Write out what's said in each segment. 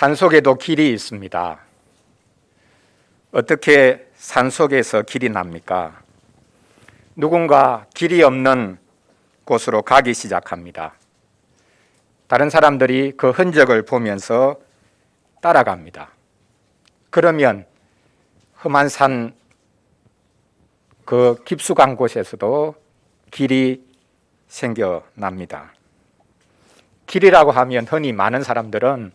산속에도 길이 있습니다. 어떻게 산속에서 길이 납니까? 누군가 길이 없는 곳으로 가기 시작합니다. 다른 사람들이 그 흔적을 보면서 따라갑니다. 그러면 험한 산 그 깊숙한 곳에서도 길이 생겨납니다. 길이라고 하면 흔히 많은 사람들은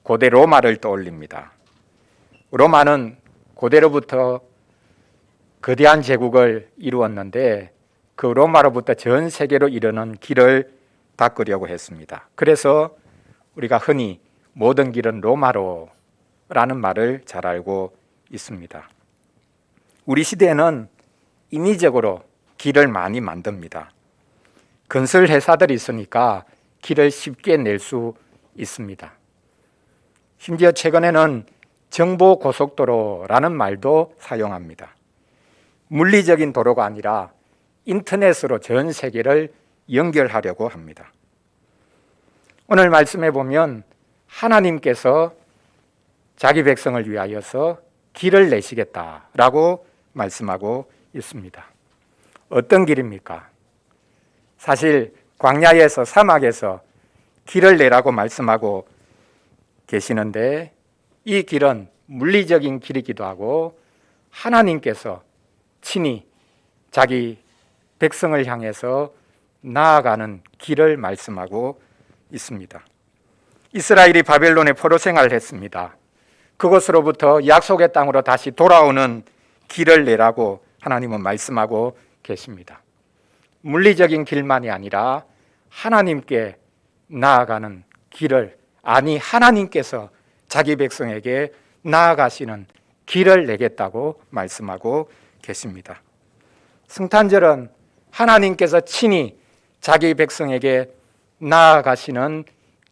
고대 로마를 떠올립니다. 로마는 고대로부터 거대한 제국을 이루었는데 그 로마로부터 전 세계로 이르는 길을 닦으려고 했습니다. 그래서 우리가 흔히 모든 길은 로마로라는 말을 잘 알고 있습니다. 우리 시대에는 인위적으로 길을 많이 만듭니다. 건설 회사들이 있으니까 길을 쉽게 낼 수 있습니다. 심지어 최근에는 정보고속도로라는 말도 사용합니다. 물리적인 도로가 아니라 인터넷으로 전 세계를 연결하려고 합니다. 오늘 말씀해 보면 하나님께서 자기 백성을 위하여서 길을 내시겠다라고 말씀하고 있습니다. 어떤 길입니까? 사실 광야에서 사막에서 길을 내라고 말씀하고 계시는데 이 길은 물리적인 길이기도 하고 하나님께서 친히 자기 백성을 향해서 나아가는 길을 말씀하고 있습니다. 이스라엘이 바벨론에 포로 생활을 했습니다. 그곳으로부터 약속의 땅으로 다시 돌아오는 길을 내라고 하나님은 말씀하고 계십니다. 물리적인 길만이 아니라 하나님께 나아가는 길을, 아니 하나님께서 자기 백성에게 나아가시는 길을 내겠다고 말씀하고 계십니다. 성탄절은 하나님께서 친히 자기 백성에게 나아가시는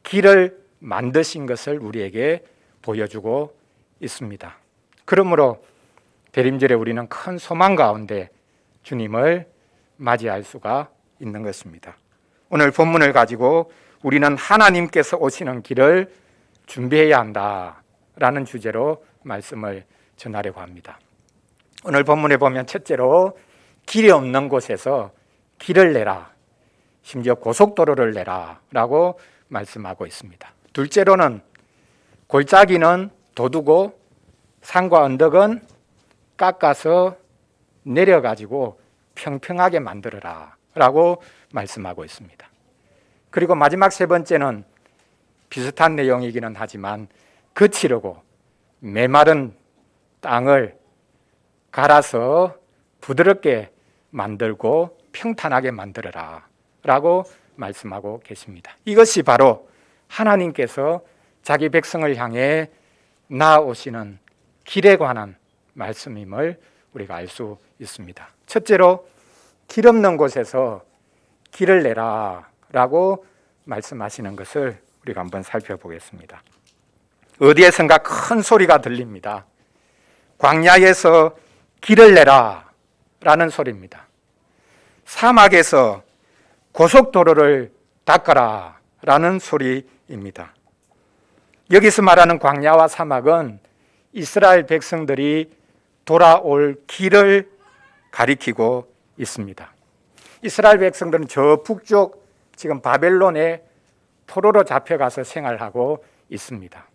길을 만드신 것을 우리에게 보여주고 있습니다. 그러므로 대림절에 우리는 큰 소망 가운데 주님을 맞이할 수가 있는 것입니다. 오늘 본문을 가지고 우리는 하나님께서 오시는 길을 준비해야 한다라는 주제로 말씀을 전하려고 합니다. 오늘 본문에 보면 첫째로 길이 없는 곳에서 길을 내라, 심지어 고속도로를 내라 라고 말씀하고 있습니다. 둘째로는 골짜기는 둬두고 산과 언덕은 깎아서 내려가지고 평평하게 만들어라 라고 말씀하고 있습니다. 그리고 마지막 세 번째는 비슷한 내용이기는 하지만 거칠고 메마른 땅을 갈아서 부드럽게 만들고 평탄하게 만들어라 라고 말씀하고 계십니다. 이것이 바로 하나님께서 자기 백성을 향해 나아오시는 길에 관한 말씀임을 우리가 알 수 있습니다. 첫째로 길 없는 곳에서 길을 내라 라고 말씀하시는 것을 우리가 한번 살펴보겠습니다. 어디에선가 큰 소리가 들립니다. 광야에서 길을 내라 라는 소리입니다. 사막에서 고속도로를 닦아라 라는 소리입니다. 여기서 말하는 광야와 사막은 이스라엘 백성들이 돌아올 길을 가리키고 있습니다. 이스라엘 백성들은 저 북쪽 지금 바벨론에 포로로 잡혀가서 생활하고 있습니다.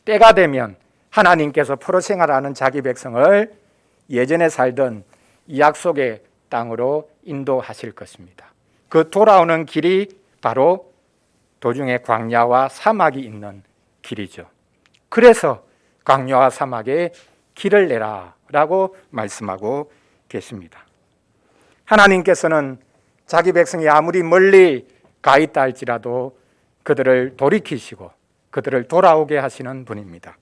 때가 되면 하나님께서 포로 생활하는 자기 백성을 예전에 살던 약속의 땅으로 인도하실 것입니다. 그 돌아오는 길이 바로 도중에 광야와 사막이 있는 길이죠. 그래서 광야와 사막에 길을 내라 라고 말씀하고 계십니다. 하나님께서는 자기 백성이 아무리 멀리 가 있다 할지라도 그들을 돌이키시고 그들을 돌아오게 하시는 분입니다.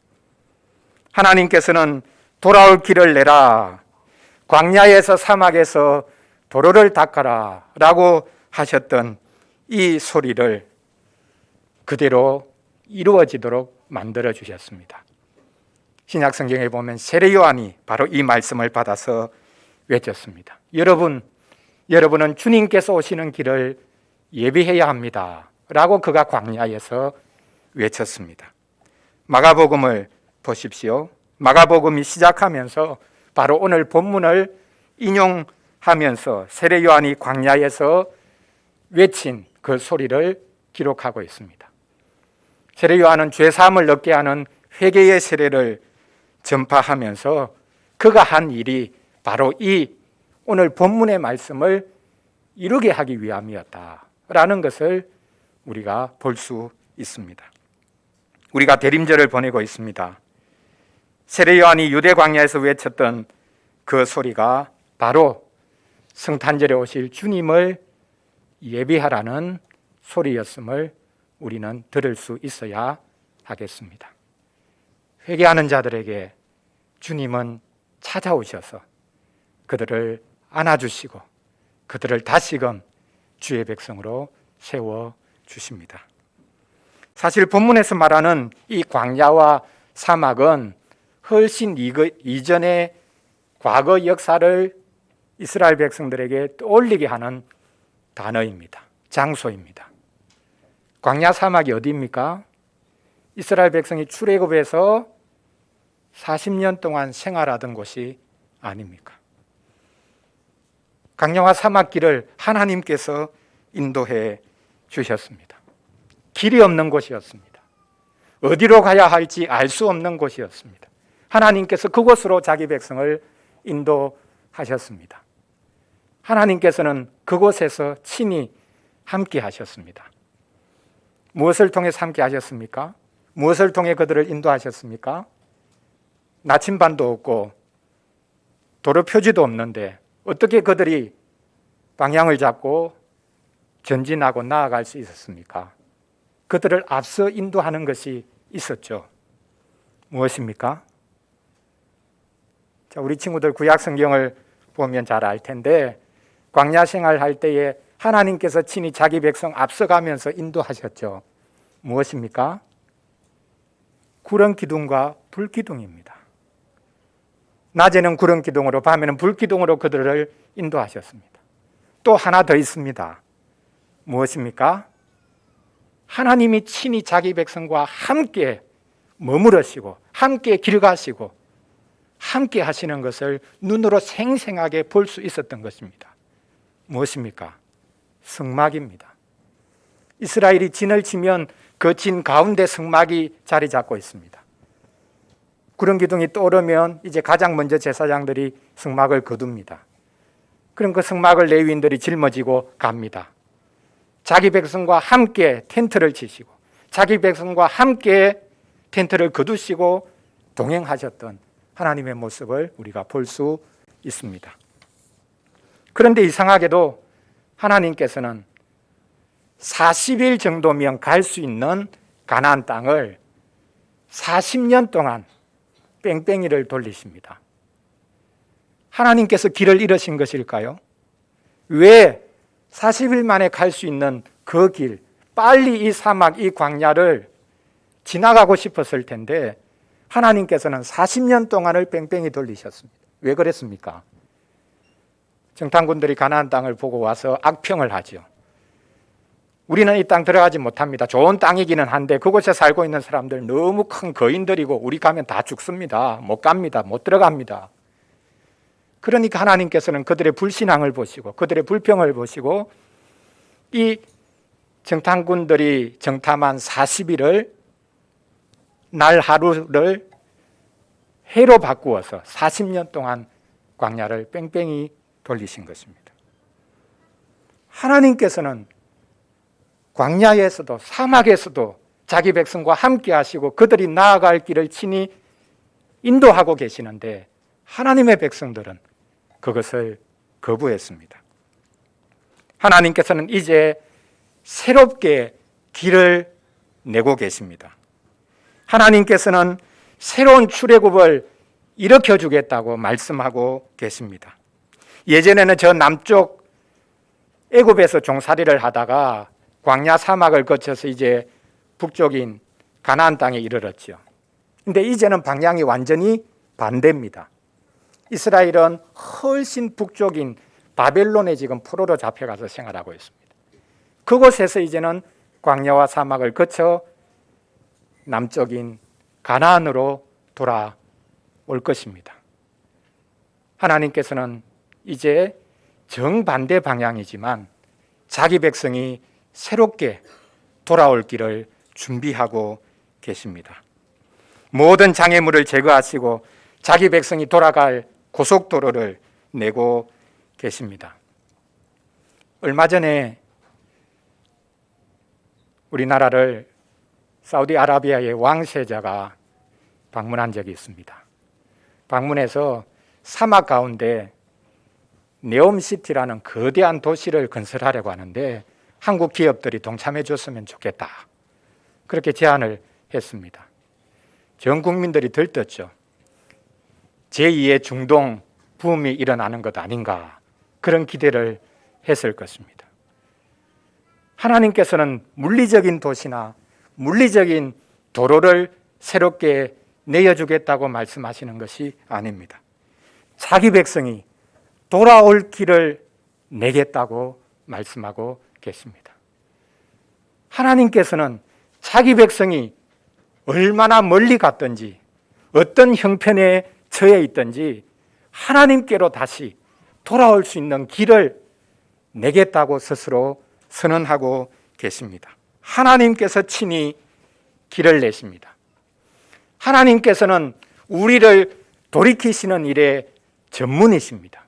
하나님께서는 돌아올 길을 내라, 광야에서 사막에서 도로를 닦아라 라고 하셨던 이 소리를 그대로 이루어지도록 만들어 주셨습니다. 신약 성경에 보면 세례 요한이 바로 이 말씀을 받아서 외쳤습니다. 여러분은 주님께서 오시는 길을 예비해야 합니다 라고 그가 광야에서 외쳤습니다. 마가복음을 보십시오. 마가복음이 시작하면서 바로 오늘 본문을 인용하면서 세례 요한이 광야에서 외친 그 소리를 기록하고 있습니다. 세례 요한은 죄 사함을 얻게 하는 회개의 세례를 전파하면서 그가 한 일이 바로 이 오늘 본문의 말씀을 이루게 하기 위함이었다라는 것을 우리가 볼 수 있습니다. 우리가 대림절을 보내고 있습니다. 세례 요한이 유대 광야에서 외쳤던 그 소리가 바로 성탄절에 오실 주님을 예비하라는 소리였음을 우리는 들을 수 있어야 하겠습니다. 회개하는 자들에게 주님은 찾아오셔서 그들을 안아주시고 그들을 다시금 주의 백성으로 세워주십니다. 사실 본문에서 말하는 이 광야와 사막은 훨씬 이전의 과거 역사를 이스라엘 백성들에게 떠올리게 하는 단어입니다. 장소입니다. 광야 사막이 어디입니까? 이스라엘 백성이 출애굽에서 40년 동안 생활하던 곳이 아닙니까? 광야와 사막길을 하나님께서 인도해 주셨습니다. 길이 없는 곳이었습니다. 어디로 가야 할지 알 수 없는 곳이었습니다. 하나님께서 그곳으로 자기 백성을 인도하셨습니다. 하나님께서는 그곳에서 친히 함께 하셨습니다. 무엇을 통해서 함께 하셨습니까? 무엇을 통해 그들을 인도하셨습니까? 나침반도 없고 도로 표지도 없는데 어떻게 그들이 방향을 잡고 전진하고 나아갈 수 있었습니까? 그들을 앞서 인도하는 것이 있었죠. 무엇입니까? 자, 우리 친구들 구약 성경을 보면 잘 알 텐데 광야 생활할 때에 하나님께서 친히 자기 백성 앞서가면서 인도하셨죠. 무엇입니까? 구름 기둥과 불 기둥입니다. 낮에는 구름 기둥으로 밤에는 불 기둥으로 그들을 인도하셨습니다. 또 하나 더 있습니다. 무엇입니까? 하나님이 친히 자기 백성과 함께 머무르시고 함께 길 가시고 함께 하시는 것을 눈으로 생생하게 볼 수 있었던 것입니다. 무엇입니까? 성막입니다. 이스라엘이 진을 치면 그 진 가운데 성막이 자리 잡고 있습니다. 구름 기둥이 떠오르면 이제 가장 먼저 제사장들이 성막을 거둡니다. 그럼 그 성막을 레위인들이 짊어지고 갑니다. 자기 백성과 함께 텐트를 치시고 자기 백성과 함께 텐트를 거두시고 동행하셨던 하나님의 모습을 우리가 볼 수 있습니다. 그런데 이상하게도 하나님께서는 40일 정도면 갈 수 있는 가나안 땅을 40년 동안 뺑뺑이를 돌리십니다. 하나님께서 길을 잃으신 것일까요? 왜 40일 만에 갈 수 있는 그 길, 빨리 이 사막, 이 광야를 지나가고 싶었을 텐데 하나님께서는 40년 동안을 뺑뺑이 돌리셨습니다. 왜 그랬습니까? 정탐꾼들이 가나안 땅을 보고 와서 악평을 하죠. 우리는 이 땅 들어가지 못합니다. 좋은 땅이기는 한데 그곳에 살고 있는 사람들 너무 큰 거인들이고 우리 가면 다 죽습니다. 못 갑니다. 못 들어갑니다. 그러니까 하나님께서는 그들의 불신앙을 보시고 그들의 불평을 보시고 이 정탐꾼들이 정탐한 40일을 날 하루를 해로 바꾸어서 40년 동안 광야를 뺑뺑이 돌리신 것입니다. 하나님께서는 광야에서도 사막에서도 자기 백성과 함께 하시고 그들이 나아갈 길을 친히 인도하고 계시는데 하나님의 백성들은 그것을 거부했습니다. 하나님께서는 이제 새롭게 길을 내고 계십니다. 하나님께서는 새로운 출애굽을 일으켜 주겠다고 말씀하고 계십니다. 예전에는 저 남쪽 애굽에서 종살이를 하다가 광야 사막을 거쳐서 이제 북쪽인 가나안 땅에 이르렀죠. 근데 이제는 방향이 완전히 반대입니다. 이스라엘은 훨씬 북쪽인 바벨론에 지금 포로로 잡혀가서 생활하고 있습니다. 그곳에서 이제는 광야와 사막을 거쳐 남쪽인 가나안으로 돌아올 것입니다. 하나님께서는 이제 정반대 방향이지만 자기 백성이 새롭게 돌아올 길을 준비하고 계십니다. 모든 장애물을 제거하시고 자기 백성이 돌아갈 고속도로를 내고 계십니다. 얼마 전에 우리나라를 사우디아라비아의 왕세자가 방문한 적이 있습니다. 방문해서 사막 가운데 네옴시티라는 거대한 도시를 건설하려고 하는데 한국 기업들이 동참해 줬으면 좋겠다. 그렇게 제안을 했습니다. 전 국민들이 들떴죠. 제2의 중동 붐이 일어나는 것 아닌가, 그런 기대를 했을 것입니다. 하나님께서는 물리적인 도시나 물리적인 도로를 새롭게 내어주겠다고 말씀하시는 것이 아닙니다. 자기 백성이 돌아올 길을 내겠다고 말씀하고 계십니다. 하나님께서는 자기 백성이 얼마나 멀리 갔든지 어떤 형편에 처해 있든지 하나님께로 다시 돌아올 수 있는 길을 내겠다고 스스로 선언하고 계십니다. 하나님께서 친히 길을 내십니다. 하나님께서는 우리를 돌이키시는 일에 전문이십니다.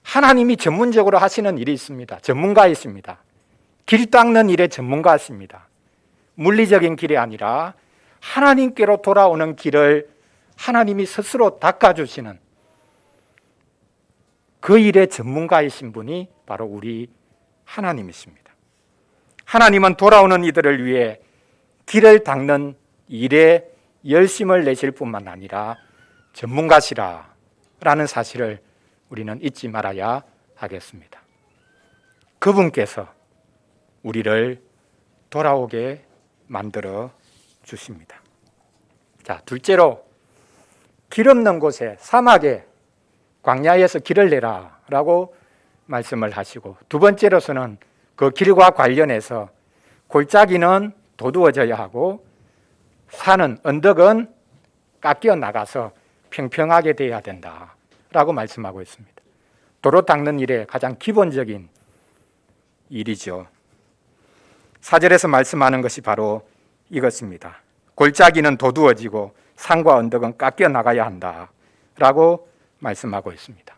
하나님이 전문적으로 하시는 일이 있습니다. 전문가이십니다. 길 닦는 일의 전문가십니다. 물리적인 길이 아니라 하나님께로 돌아오는 길을 하나님이 스스로 닦아주시는 그 일의 전문가이신 분이 바로 우리 하나님이십니다. 하나님은 돌아오는 이들을 위해 길을 닦는 일에 열심을 내실 뿐만 아니라 전문가시라는 사실을 우리는 잊지 말아야 하겠습니다. 그분께서 우리를 돌아오게 만들어 주십니다. 자, 둘째로 길 없는 곳에, 사막에, 광야에서 길을 내라 라고 말씀을 하시고, 두 번째로서는 그 길과 관련해서 골짜기는 도두어져야 하고 산은, 언덕은 깎여 나가서 평평하게 되어야 된다 라고 말씀하고 있습니다. 도로 닦는 일의 가장 기본적인 일이죠. 4절에서 말씀하는 것이 바로 이것입니다. 골짜기는 도두어지고 산과 언덕은 깎여 나가야 한다 라고 말씀하고 있습니다.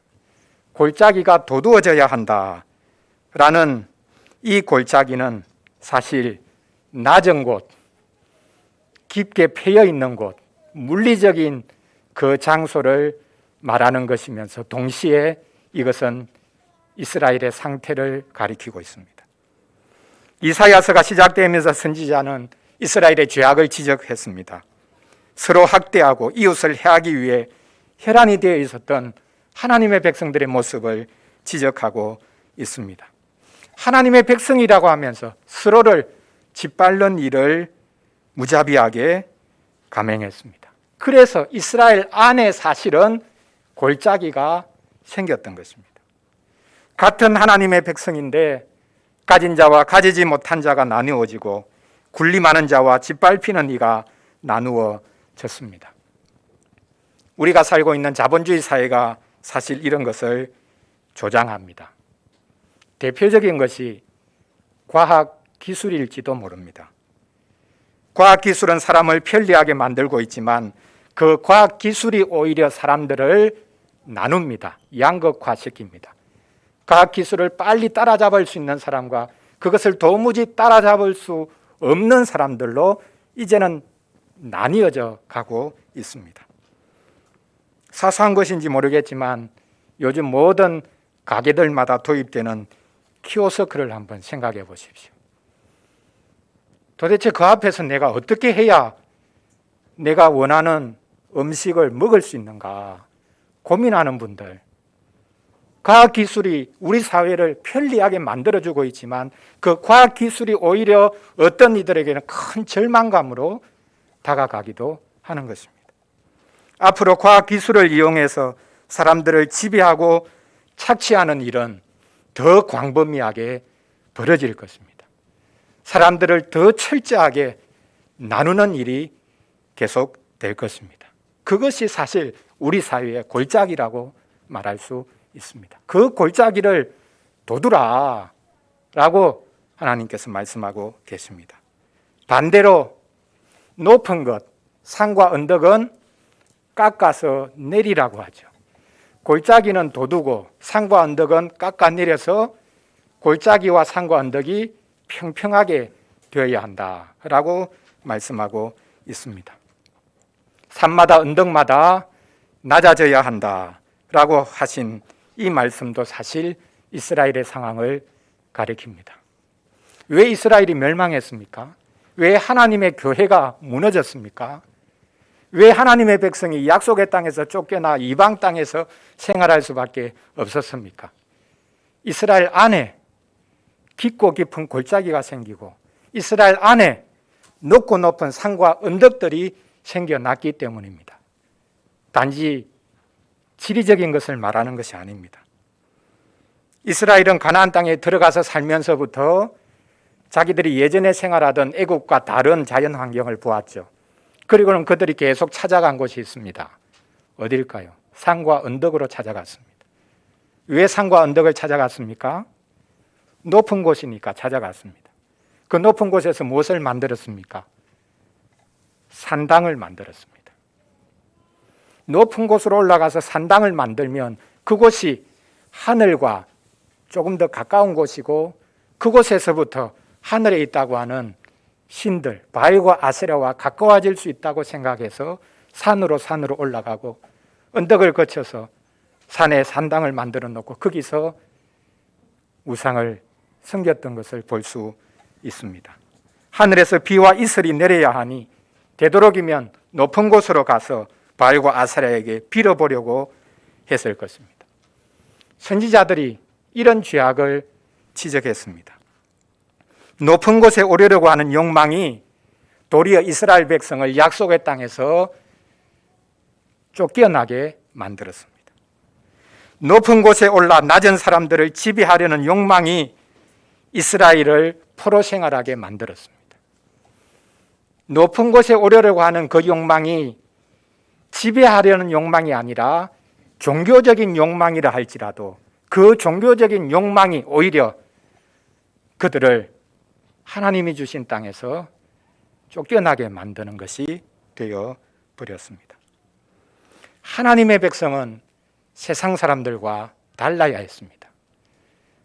골짜기가 도두어져야 한다라는 이 골짜기는 사실 낮은 곳, 깊게 패여 있는 곳, 물리적인 그 장소를 말하는 것이면서 동시에 이것은 이스라엘의 상태를 가리키고 있습니다. 이사야서가 시작되면서 선지자는 이스라엘의 죄악을 지적했습니다. 서로 학대하고 이웃을 해하기 위해 혈안이 되어 있었던 하나님의 백성들의 모습을 지적하고 있습니다. 하나님의 백성이라고 하면서 서로를 짓밟는 일을 무자비하게 감행했습니다. 그래서 이스라엘 안에 사실은 골짜기가 생겼던 것입니다. 같은 하나님의 백성인데 가진 자와 가지지 못한 자가 나누어지고 군림하는 자와 짓밟히는 이가 나누어졌습니다. 우리가 살고 있는 자본주의 사회가 사실 이런 것을 조장합니다. 대표적인 것이 과학기술일지도 모릅니다. 과학기술은 사람을 편리하게 만들고 있지만 그 과학기술이 오히려 사람들을 나눕니다. 양극화시킵니다. 과학기술을 빨리 따라잡을 수 있는 사람과 그것을 도무지 따라잡을 수 없는 사람들로 이제는 나뉘어져 가고 있습니다. 사소한 것인지 모르겠지만 요즘 모든 가게들마다 도입되는 키오스크를 한번 생각해 보십시오. 도대체 그 앞에서 내가 어떻게 해야 내가 원하는 음식을 먹을 수 있는가 고민하는 분들, 과학기술이 우리 사회를 편리하게 만들어주고 있지만 그 과학기술이 오히려 어떤 이들에게는 큰 절망감으로 다가가기도 하는 것입니다. 앞으로 과학기술을 이용해서 사람들을 지배하고 착취하는 일은 더 광범위하게 벌어질 것입니다. 사람들을 더 철저하게 나누는 일이 계속 될 것입니다. 그것이 사실 우리 사회의 골짜기라고 말할 수 있습니다. 그 골짜기를 도두라 라고 하나님께서 말씀하고 계십니다. 반대로 높은 것, 산과 언덕은 깎아서 내리라고 하죠. 골짜기는 돋우고 산과 언덕은 깎아내려서 골짜기와 산과 언덕이 평평하게 되어야 한다라고 말씀하고 있습니다. 산마다 언덕마다 낮아져야 한다라고 하신 이 말씀도 사실 이스라엘의 상황을 가리킵니다. 왜 이스라엘이 멸망했습니까? 왜 하나님의 교회가 무너졌습니까? 왜 하나님의 백성이 약속의 땅에서 쫓겨나 이방 땅에서 생활할 수밖에 없었습니까? 이스라엘 안에 깊고 깊은 골짜기가 생기고 이스라엘 안에 높고 높은 산과 언덕들이 생겨났기 때문입니다. 단지 지리적인 것을 말하는 것이 아닙니다. 이스라엘은 가나안 땅에 들어가서 살면서부터 자기들이 예전에 생활하던 애국과 다른 자연 환경을 보았죠. 그리고는 그들이 계속 찾아간 곳이 있습니다. 어딜까요? 산과 언덕으로 찾아갔습니다. 왜 산과 언덕을 찾아갔습니까? 높은 곳이니까 찾아갔습니다. 그 높은 곳에서 무엇을 만들었습니까? 산당을 만들었습니다. 높은 곳으로 올라가서 산당을 만들면 그곳이 하늘과 조금 더 가까운 곳이고 그곳에서부터 하늘에 있다고 하는 신들, 바알과 아세라와 가까워질 수 있다고 생각해서 산으로 올라가고 언덕을 거쳐서 산에 산당을 만들어 놓고 거기서 우상을 섬겼던 것을 볼 수 있습니다. 하늘에서 비와 이슬이 내려야 하니 되도록이면 높은 곳으로 가서 바알과 아세라에게 빌어보려고 했을 것입니다. 선지자들이 이런 죄악을 지적했습니다. 높은 곳에 오르려고 하는 욕망이 도리어 이스라엘 백성을 약속의 땅에서 쫓겨나게 만들었습니다. 높은 곳에 올라 낮은 사람들을 지배하려는 욕망이 이스라엘을 포로 생활하게 만들었습니다. 높은 곳에 오르려고 하는 그 욕망이 지배하려는 욕망이 아니라 종교적인 욕망이라 할지라도 그 종교적인 욕망이 오히려 그들을 하나님이 주신 땅에서 쫓겨나게 만드는 것이 되어 버렸습니다. 하나님의 백성은 세상 사람들과 달라야 했습니다.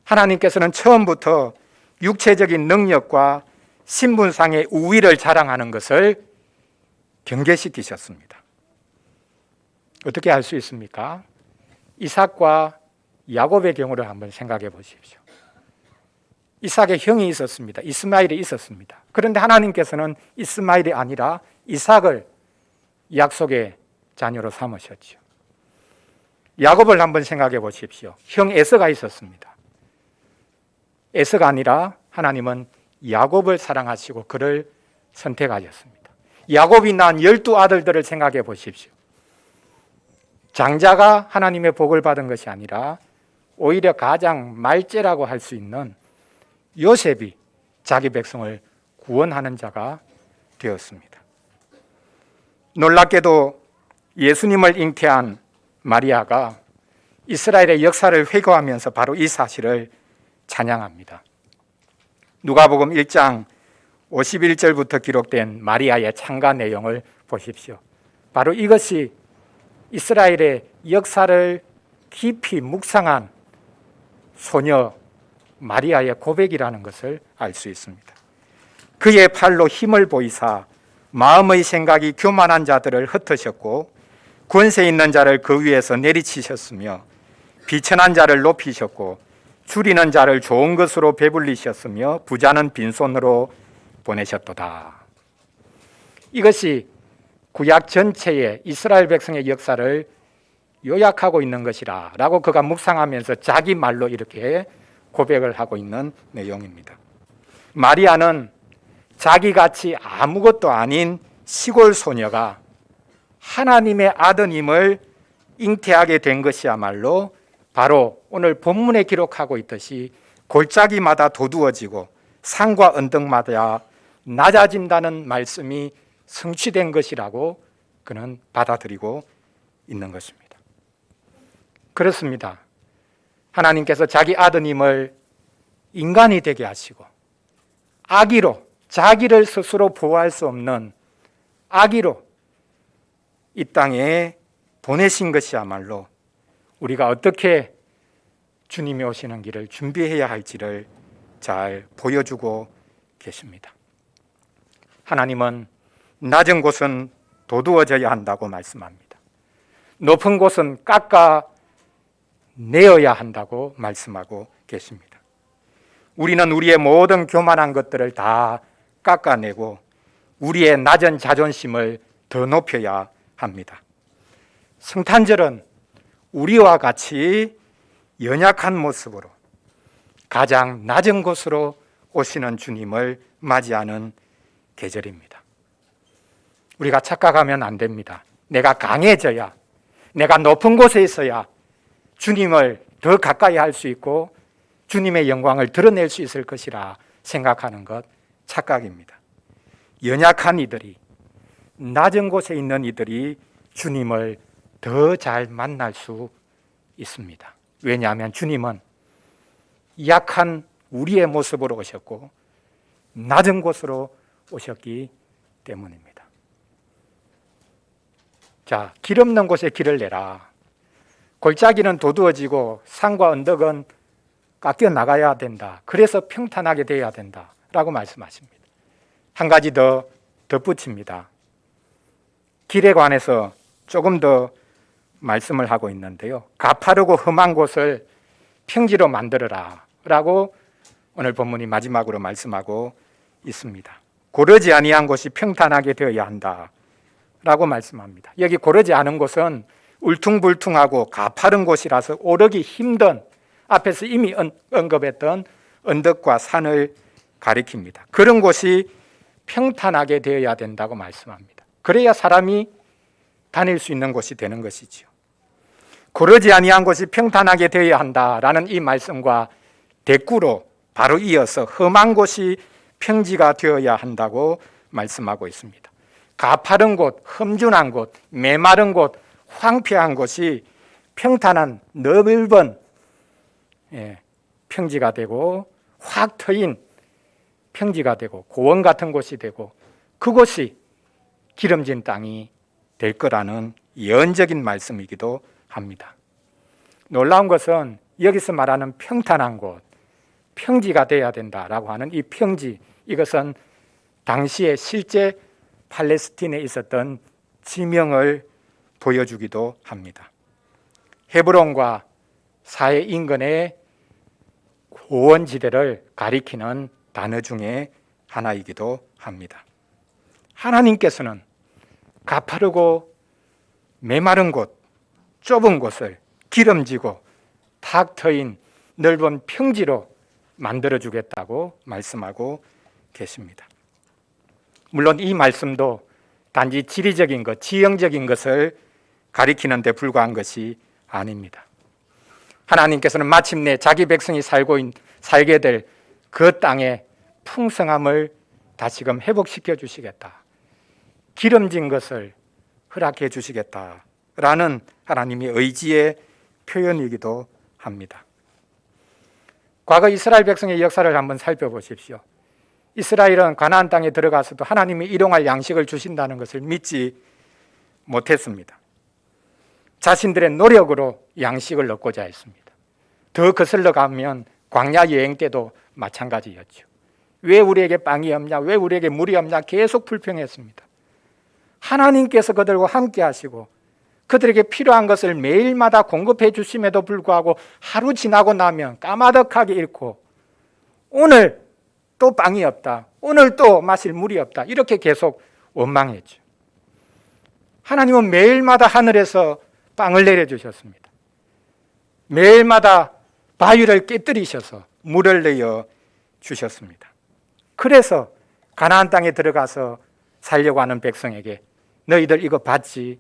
하나님께서는 처음부터 육체적인 능력과 신분상의 우위를 자랑하는 것을 경계시키셨습니다. 어떻게 알 수 있습니까? 이삭과 야곱의 경우를 한번 생각해 보십시오. 이삭의 형이 있었습니다. 이스마엘이 있었습니다. 그런데 하나님께서는 이스마엘이 아니라 이삭을 약속의 자녀로 삼으셨죠. 야곱을 한번 생각해 보십시오. 형 에서가 있었습니다. 에서가 아니라 하나님은 야곱을 사랑하시고 그를 선택하셨습니다. 야곱이 낳은 12아들들을 생각해 보십시오. 장자가 하나님의 복을 받은 것이 아니라 오히려 가장 말째라고 할 수 있는 요셉이 자기 백성을 구원하는 자가 되었습니다. 놀랍게도 예수님을 잉태한 마리아가 이스라엘의 역사를 회고하면서 바로 이 사실을 찬양합니다. 누가복음 1장 51절부터 기록된 마리아의 찬가 내용을 보십시오. 바로 이것이 이스라엘의 역사를 깊이 묵상한 소녀 마리아의 고백이라는 것을 알 수 있습니다. 그의 팔로 힘을 보이사 마음의 생각이 교만한 자들을 흩으셨고 권세 있는 자를 그 위에서 내리치셨으며 비천한 자를 높이셨고 줄이는 자를 좋은 것으로 배불리셨으며 부자는 빈손으로 보내셨도다. 이것이 구약 전체의 이스라엘 백성의 역사를 요약하고 있는 것이라 라고 그가 묵상하면서 자기 말로 이렇게 고백을 하고 있는 내용입니다. 마리아는 자기같이 아무것도 아닌 시골 소녀가 하나님의 아드님을 잉태하게 된 것이야말로 바로 오늘 본문에 기록하고 있듯이 골짜기마다 도두어지고 산과 언덕마다 낮아진다는 말씀이 성취된 것이라고 그는 받아들이고 있는 것입니다. 그렇습니다. 하나님께서 자기 아드님을 인간이 되게 하시고 아기로, 자기를 스스로 보호할 수 없는 아기로 이 땅에 보내신 것이야말로 우리가 어떻게 주님이 오시는 길을 준비해야 할지를 잘 보여주고 계십니다. 하나님은 낮은 곳은 도두어져야 한다고 말씀합니다. 높은 곳은 깎아내어야 한다고 말씀하고 계십니다. 우리는 우리의 모든 교만한 것들을 다 깎아내고 우리의 낮은 자존심을 더 높여야 합니다. 성탄절은 우리와 같이 연약한 모습으로 가장 낮은 곳으로 오시는 주님을 맞이하는 계절입니다. 우리가 착각하면 안 됩니다. 내가 강해져야, 내가 높은 곳에 있어야 주님을 더 가까이 할 수 있고 주님의 영광을 드러낼 수 있을 것이라 생각하는 것 착각입니다. 연약한 이들이, 낮은 곳에 있는 이들이 주님을 더 잘 만날 수 있습니다. 왜냐하면 주님은 약한 우리의 모습으로 오셨고 낮은 곳으로 오셨기 때문입니다. 자, 길 없는 곳에 길을 내라. 골짜기는 도두어지고 산과 언덕은 깎여 나가야 된다. 그래서 평탄하게 되어야 된다 라고 말씀하십니다. 한 가지 더 덧붙입니다. 길에 관해서 조금 더 말씀을 하고 있는데요. 가파르고 험한 곳을 평지로 만들어라 라고 오늘 본문이 마지막으로 말씀하고 있습니다. 고르지 아니한 곳이 평탄하게 되어야 한다 라고 말씀합니다. 여기 고르지 않은 곳은 울퉁불퉁하고 가파른 곳이라서 오르기 힘든, 앞에서 이미 언급했던 언덕과 산을 가리킵니다. 그런 곳이 평탄하게 되어야 된다고 말씀합니다. 그래야 사람이 다닐 수 있는 곳이 되는 것이지요. 고르지 아니한 곳이 평탄하게 되어야 한다라는 이 말씀과 대꾸로 바로 이어서 험한 곳이 평지가 되어야 한다고 말씀하고 있습니다. 가파른 곳, 험준한 곳, 메마른 곳, 황폐한 곳이 평탄한 넓은 평지가 되고 확 트인 평지가 되고 고원 같은 곳이 되고 그곳이 기름진 땅이 될 거라는 예언적인 말씀이기도 합니다. 놀라운 것은 여기서 말하는 평탄한 곳, 평지가 되어야 된다라고 하는 이 평지, 이것은 당시에 실제 팔레스틴에 있었던 지명을 보여주기도 합니다. 헤브론과 사해 인근의 고원지대를 가리키는 단어 중에 하나이기도 합니다. 하나님께서는 가파르고 메마른 곳, 좁은 곳을 기름지고 탁 트인 넓은 평지로 만들어주겠다고 말씀하고 계십니다. 물론 이 말씀도 단지 지리적인 것, 지형적인 것을 가리키는 데 불과한 것이 아닙니다. 하나님께서는 마침내 자기 백성이 살게 될 그 땅의 풍성함을 다시금 회복시켜 주시겠다. 기름진 것을 허락해 주시겠다라는 하나님의 의지의 표현이기도 합니다. 과거 이스라엘 백성의 역사를 한번 살펴보십시오. 이스라엘은 가나안 땅에 들어가서도 하나님이 일용할 양식을 주신다는 것을 믿지 못했습니다. 자신들의 노력으로 양식을 얻고자 했습니다. 더 거슬러 가면 광야 여행 때도 마찬가지였죠. 왜 우리에게 빵이 없냐? 왜 우리에게 물이 없냐? 계속 불평했습니다. 하나님께서 그들과 함께 하시고 그들에게 필요한 것을 매일마다 공급해 주심에도 불구하고 하루 지나고 나면 까마득하게 잃고 오늘 또 빵이 없다. 오늘 또 마실 물이 없다. 이렇게 계속 원망했죠. 하나님은 매일마다 하늘에서 빵을 내려주셨습니다. 매일마다 바위를 깨뜨리셔서 물을 내어 주셨습니다. 그래서 가나안 땅에 들어가서 살려고 하는 백성에게 너희들 이거 받지.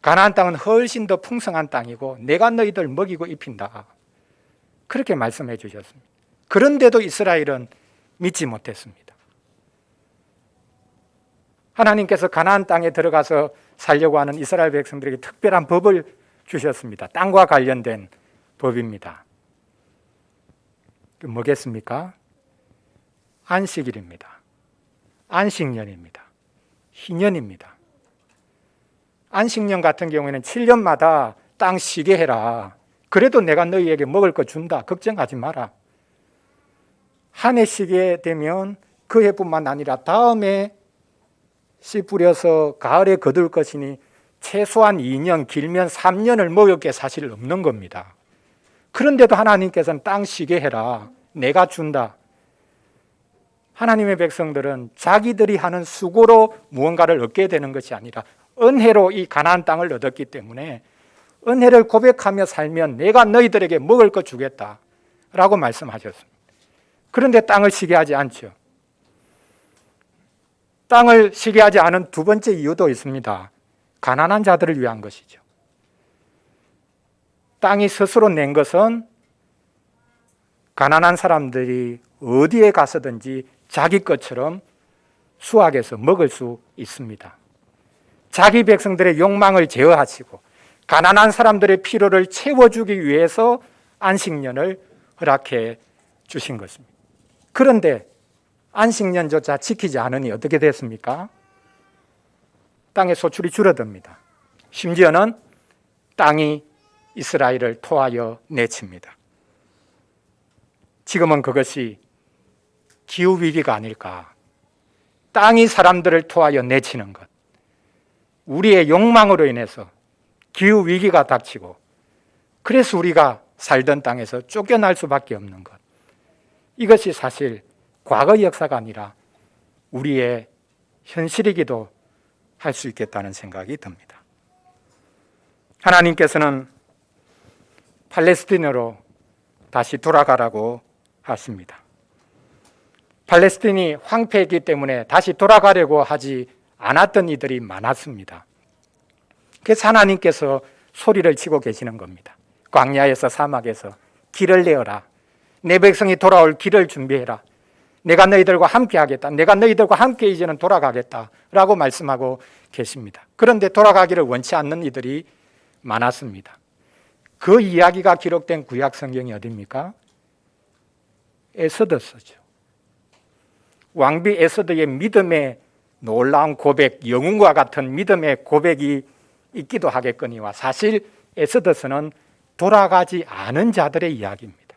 가나안 땅은 훨씬 더 풍성한 땅이고 내가 너희들 먹이고 입힌다. 그렇게 말씀해 주셨습니다. 그런데도 이스라엘은 믿지 못했습니다. 하나님께서 가나안 땅에 들어가서 살려고 하는 이스라엘 백성들에게 특별한 법을 주셨습니다. 땅과 관련된 법입니다. 뭐겠습니까? 안식일입니다. 안식년입니다. 희년입니다. 안식년 같은 경우에는 7년마다 땅 쉬게 해라. 그래도 내가 너희에게 먹을 거 준다. 걱정하지 마라. 한 해 쉬게 되면 그 해뿐만 아니라 다음에 씨 뿌려서 가을에 거둘 것이니 최소한 2년, 길면 3년을 먹을 게 사실 없는 겁니다. 그런데도 하나님께서는 땅 쉬게 해라. 내가 준다. 하나님의 백성들은 자기들이 하는 수고로 무언가를 얻게 되는 것이 아니라 은혜로 이 가나안 땅을 얻었기 때문에 은혜를 고백하며 살면 내가 너희들에게 먹을 거 주겠다라고 말씀하셨습니다. 그런데 땅을 쉬게 하지 않죠. 땅을 쉬게 하지 않은 두 번째 이유도 있습니다. 가난한 자들을 위한 것이죠. 땅이 스스로 낸 것은 가난한 사람들이 어디에 가서든지 자기 것처럼 수확해서 먹을 수 있습니다. 자기 백성들의 욕망을 제어하시고 가난한 사람들의 필요를 채워주기 위해서 안식년을 허락해 주신 것입니다. 그런데 안식년조차 지키지 않으니 어떻게 됐습니까? 땅의 소출이 줄어듭니다. 심지어는 땅이 이스라엘을 토하여 내칩니다. 지금은 그것이 기후위기가 아닐까. 땅이 사람들을 토하여 내치는 것. 우리의 욕망으로 인해서 기후위기가 닥치고 그래서 우리가 살던 땅에서 쫓겨날 수밖에 없는 것. 이것이 사실 과거의 역사가 아니라 우리의 현실이기도 할 수 있겠다는 생각이 듭니다. 하나님께서는 팔레스틴으로 다시 돌아가라고 하십니다. 팔레스틴이 황폐했기 때문에 다시 돌아가려고 하지 않았던 이들이 많았습니다. 그래서 하나님께서 소리를 치고 계시는 겁니다. 광야에서 사막에서 길을 내어라. 내 백성이 돌아올 길을 준비해라. 내가 너희들과 함께 하겠다. 내가 너희들과 함께 이제는 돌아가겠다 라고 말씀하고 계십니다. 그런데 돌아가기를 원치 않는 이들이 많았습니다. 그 이야기가 기록된 구약 성경이 어디입니까? 에스더서죠. 왕비 에스더의 믿음의 놀라운 고백, 영웅과 같은 믿음의 고백이 있기도 하겠거니와 사실 에스더서는 돌아가지 않은 자들의 이야기입니다.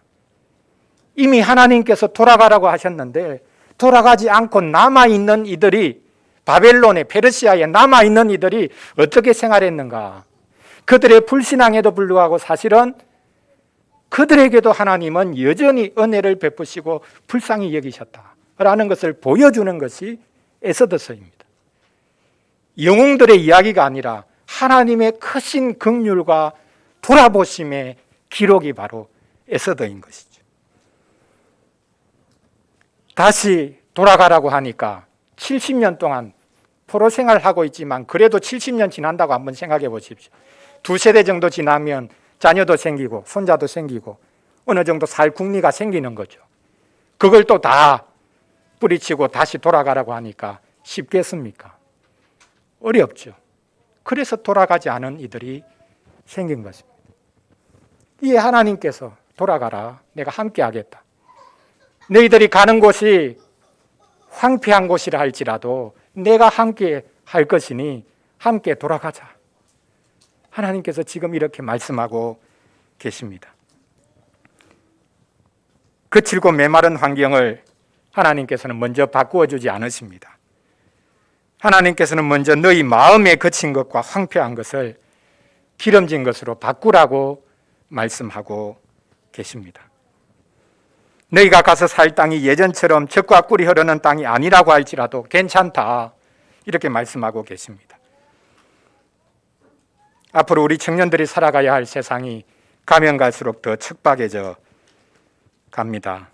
이미 하나님께서 돌아가라고 하셨는데 돌아가지 않고 남아있는 이들이 바벨론에 페르시아에 남아있는 이들이 어떻게 생활했는가. 그들의 불신앙에도 불구하고 사실은 그들에게도 하나님은 여전히 은혜를 베푸시고 불쌍히 여기셨다라는 것을 보여주는 것이 에스더서입니다. 영웅들의 이야기가 아니라 하나님의 크신 긍휼과 돌아보심의 기록이 바로 에스더인 것이죠. 다시 돌아가라고 하니까 70년 동안 포로 생활하고 있지만 그래도 70년 지난다고 한번 생각해 보십시오. 2세대 정도 지나면 자녀도 생기고 손자도 생기고 어느 정도 살 국리가 생기는 거죠. 그걸 또 다 뿌리치고 다시 돌아가라고 하니까 쉽겠습니까? 어렵죠. 그래서 돌아가지 않은 이들이 생긴 것입니다. 이에 하나님께서 돌아가라. 내가 함께 하겠다. 너희들이 가는 곳이 황폐한 곳이라 할지라도 내가 함께 할 것이니 함께 돌아가자. 하나님께서 지금 이렇게 말씀하고 계십니다. 거칠고 메마른 환경을 하나님께서는 먼저 바꾸어 주지 않으십니다. 하나님께서는 먼저 너희 마음에 거친 것과 황폐한 것을 기름진 것으로 바꾸라고 말씀하고 계십니다. 너희가 가서 살 땅이 예전처럼 젖과 꿀이 흐르는 땅이 아니라고 할지라도 괜찮다. 이렇게 말씀하고 계십니다. 앞으로 우리 청년들이 살아가야 할 세상이 가면 갈수록 더 척박해져 갑니다.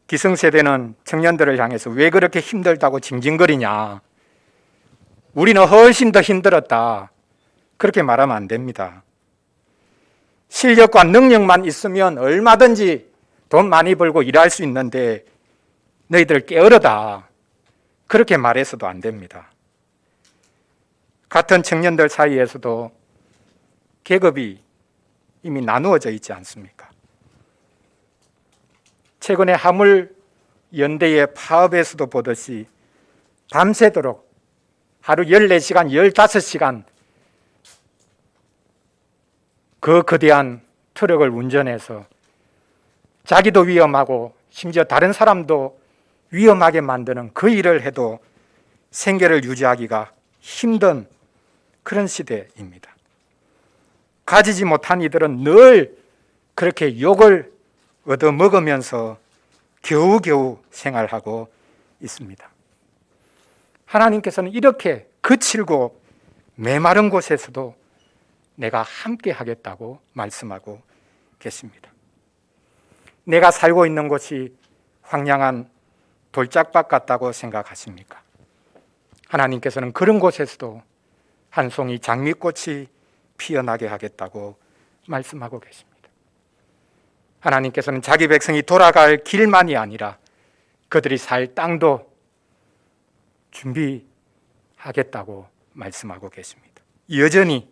기성세대는 청년들을 향해서 왜 그렇게 힘들다고 징징거리냐. 우리는 훨씬 더 힘들었다. 그렇게 말하면 안 됩니다. 실력과 능력만 있으면 얼마든지 돈 많이 벌고 일할 수 있는데 너희들 게으르다. 그렇게 말해서도 안 됩니다. 같은 청년들 사이에서도 계급이 이미 나누어져 있지 않습니까? 최근에 화물연대의 파업에서도 보듯이 밤새도록 하루 14시간, 15시간 그 거대한 트럭을 운전해서 자기도 위험하고 심지어 다른 사람도 위험하게 만드는 그 일을 해도 생계를 유지하기가 힘든 그런 시대입니다. 가지지 못한 이들은 늘 그렇게 욕을 얻어먹으면서 겨우겨우 생활하고 있습니다. 하나님께서는 이렇게 거칠고 메마른 곳에서도 내가 함께 하겠다고 말씀하고 계십니다. 내가 살고 있는 곳이 황량한 돌짝밭 같다고 생각하십니까? 하나님께서는 그런 곳에서도 한 송이 장미꽃이 피어나게 하겠다고 말씀하고 계십니다. 하나님께서는 자기 백성이 돌아갈 길만이 아니라 그들이 살 땅도 준비하겠다고 말씀하고 계십니다. 여전히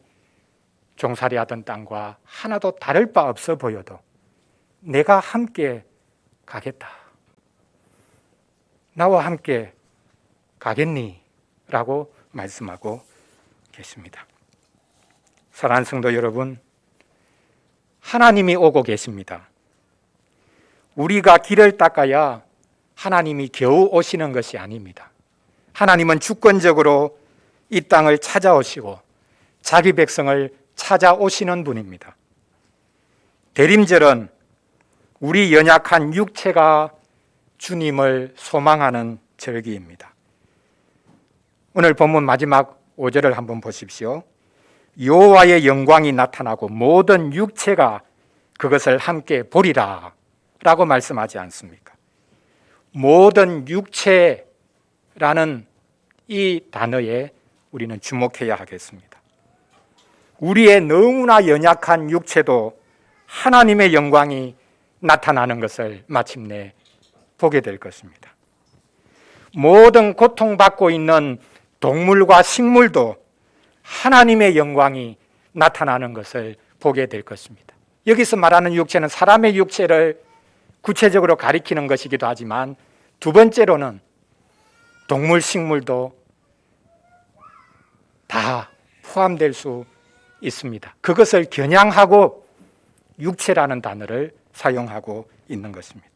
종살이하던 땅과 하나도 다를 바 없어 보여도 내가 함께 가겠다. 나와 함께 가겠니? 라고 말씀하고 계십니다. 사랑하는 성도 여러분, 하나님이 오고 계십니다. 우리가 길을 닦아야 하나님이 겨우 오시는 것이 아닙니다. 하나님은 주권적으로 이 땅을 찾아오시고 자기 백성을 찾아오시는 분입니다. 대림절은 우리 연약한 육체가 주님을 소망하는 절기입니다. 오늘 본문 마지막 5절을 한번 보십시오. 여호와의 영광이 나타나고 모든 육체가 그것을 함께 보리라 라고 말씀하지 않습니까? 모든 육체라는 이 단어에 우리는 주목해야 하겠습니다. 우리의 너무나 연약한 육체도 하나님의 영광이 나타나는 것을 마침내 보게 될 것입니다. 모든 고통받고 있는 동물과 식물도 하나님의 영광이 나타나는 것을 보게 될 것입니다. 여기서 말하는 육체는 사람의 육체를 구체적으로 가리키는 것이기도 하지만 두 번째로는 동물, 식물도 다 포함될 수 있습니다. 그것을 겨냥하고 육체라는 단어를 사용하고 있는 것입니다.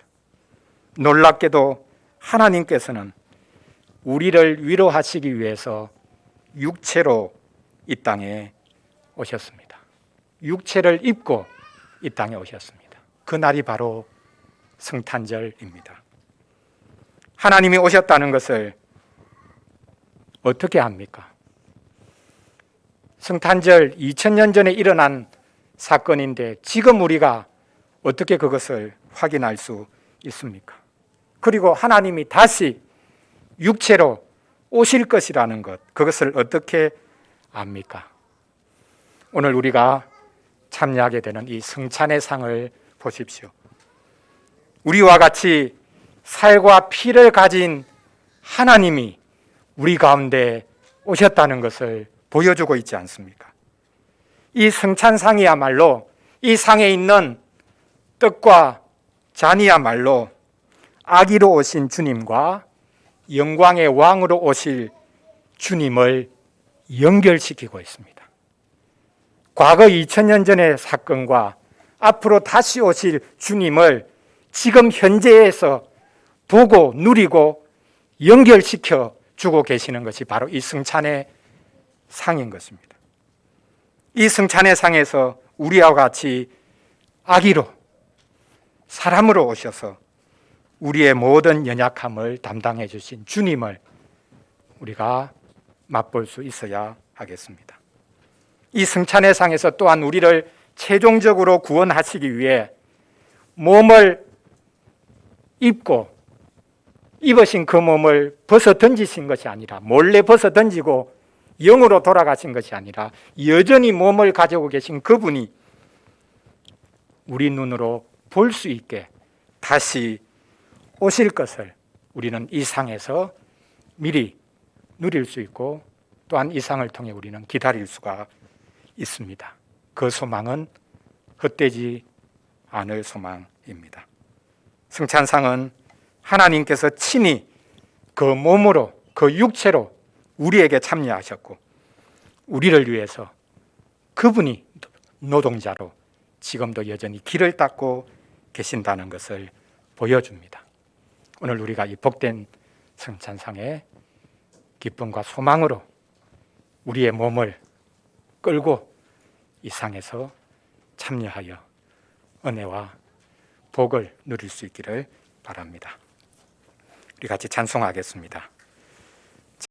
놀랍게도 하나님께서는 우리를 위로하시기 위해서 육체로 이 땅에 오셨습니다. 육체를 입고 이 땅에 오셨습니다. 그날이 바로 성탄절입니다. 하나님이 오셨다는 것을 어떻게 압니까? 성탄절 2000년 전에 일어난 사건인데 지금 우리가 어떻게 그것을 확인할 수 있습니까? 그리고 하나님이 다시 육체로 오실 것이라는 것, 그것을 어떻게 압니까? 오늘 우리가 참여하게 되는 이 성찬의 상을 보십시오. 우리와 같이 살과 피를 가진 하나님이 우리 가운데 오셨다는 것을 보여주고 있지 않습니까? 이 성찬상이야말로 이 상에 있는 떡과 잔이야말로 아기로 오신 주님과 영광의 왕으로 오실 주님을 연결시키고 있습니다. 과거 2000년 전의 사건과 앞으로 다시 오실 주님을 지금 현재에서 보고 누리고 연결시켜 주고 계시는 것이 바로 이 성찬의 상인 것입니다. 이 성찬의 상에서 우리와 같이 아기로 사람으로 오셔서 우리의 모든 연약함을 담당해 주신 주님을 우리가 맛볼 수 있어야 하겠습니다. 이 성찬의 상에서 또한 우리를 최종적으로 구원하시기 위해 몸을 입고 입으신 그 몸을 벗어 던지신 것이 아니라 몰래 벗어 던지고 영으로 돌아가신 것이 아니라 여전히 몸을 가지고 계신 그분이 우리 눈으로 볼 수 있게 다시 오실 것을 우리는 이 상에서 미리 누릴 수 있고 또한 이 상을 통해 우리는 기다릴 수가 있습니다. 그 소망은 헛되지 않을 소망입니다. 승찬상은 하나님께서 친히 그 몸으로, 그 육체로 우리에게 참여하셨고 우리를 위해서 그분이 노동자로 지금도 여전히 길을 닦고 계신다는 것을 보여줍니다. 오늘 우리가 이 복된 승찬상의 기쁨과 소망으로 우리의 몸을 끌고 이 상에서 참여하여 은혜와 복을 누릴 수 있기를 바랍니다. 우리 같이 찬송하겠습니다.